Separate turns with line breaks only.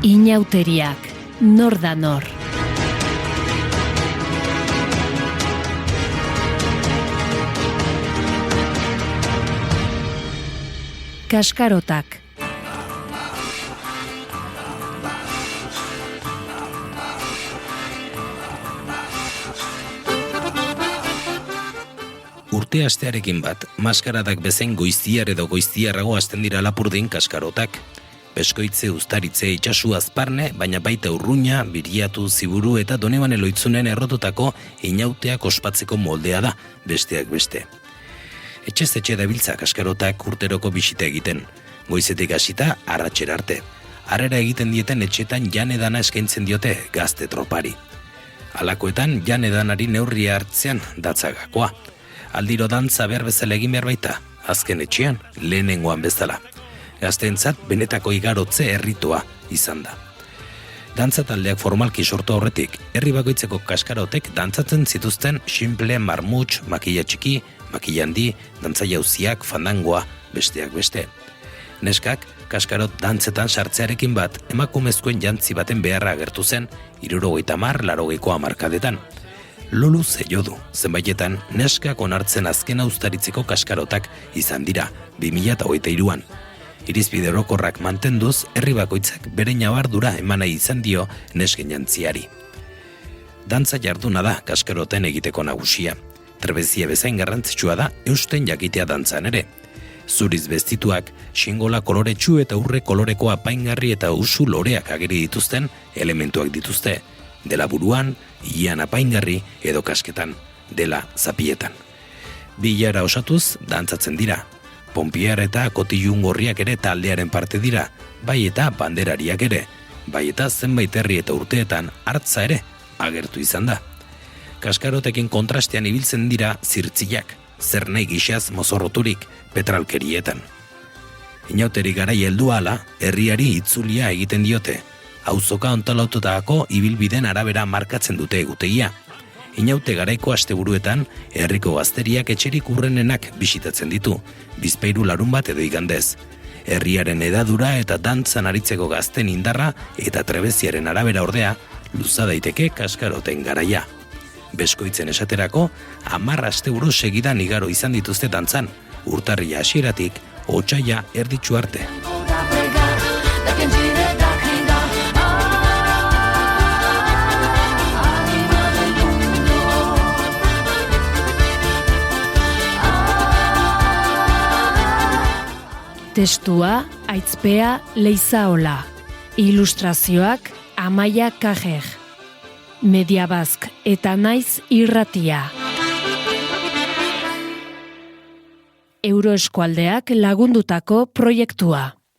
Inauteriak, nor da nor. Kaskarotak.
Urte astearekin bat, maskaradak bezain goiztiar edo goiztiarrago hasten dira Lapurdin kaskarotak. Beskoitze, Uztaritze, itsasu azparne, baina baita Urruña, Biriatu, Ziburu eta Donibane Loitzunen errotutako inauteak ospatzeko moldea da, besteak beste. Etxez etxe dabiltza kaskarotak urteroko bisita egiten, goizetik hasita arratsera arte. Harrera egiten dieten etxetan jan edana eskaintzen diote gazte tropari. Halakoetan jan edanari neurria hartzean datzagakoa. Aldiro dantza behar bezala egin behar baita, azken etxean, lehenengoan bezala. Gazteentzat benetako igarotze erritua izan da. Dantza taldeak formalki sortu aurretik, herri bakoitzeko kaskarotek dantzatzen zituzten sinple, marmuts, makilla txiki, makilla handi, dantza jauziak, fandangoa, besteak beste. Neskak, kaskarot dantzetan sartzearekin bat, emakumezkoen jantzi baten beharra agertu zen, 70-80 hamarkadetan. Lulu zeio du, zenbaitetan neskak onartzen azkena Uztaritzeko kaskarotak izan dira, 2023an. Irizpide orokorrak mantenduz, herri bakoitzak bere ñabardura eman nahi izan dio nesken jantziari. Dantza jarduna da kaskaroten egiteko nagusia. Trebezia bezain garrantzitsua da eusten jakitea dantzan ere. Zuriz bestituak, xingola koloretsu eta urre koloreko apaingarri eta usu loreak ageri dituzten elementuak dituzte. Dela buruan, ian apaingarri edo kasketan, dela zapietan. Bilara osatuz, dantzatzen dira. Ponpiar eta kotillun gorriak ere taldearen parte dira, bai eta banderariak ere, bai eta zenbait herri eta urteetan hartza ere agertu izan da. Kaskarotekin kontrastean ibiltzen dira zirtziak, zer nahi gixaz mozorroturik petralkerietan. Inauteri garai heldu hala, herriari itzulia egiten diote, auzoka ontalaututako ibilbiden arabera markatzen dute egutegia. Inaute garaiko asteburuetan, herriko gazteriak etxerik urrenenak bisitatzen ditu, bizpahiru larunbat edo igandez. Herriaren edadura eta dantzan aritzeko gazten indarra eta trebeziaren arabera ordea, luza daiteke kaskaroten garaia. Beskoitzen esaterako, 10 asteburu segidan igaro izan dituzte dantzan, urtarria hasieratik, otsaila erditsu arte.
Testua, Aitzpea Leizaola. Ilustrazioak, Amaia Kajer. Mediabazk eta Naiz Irratia. Euroeskualdeak lagundutako proiektua.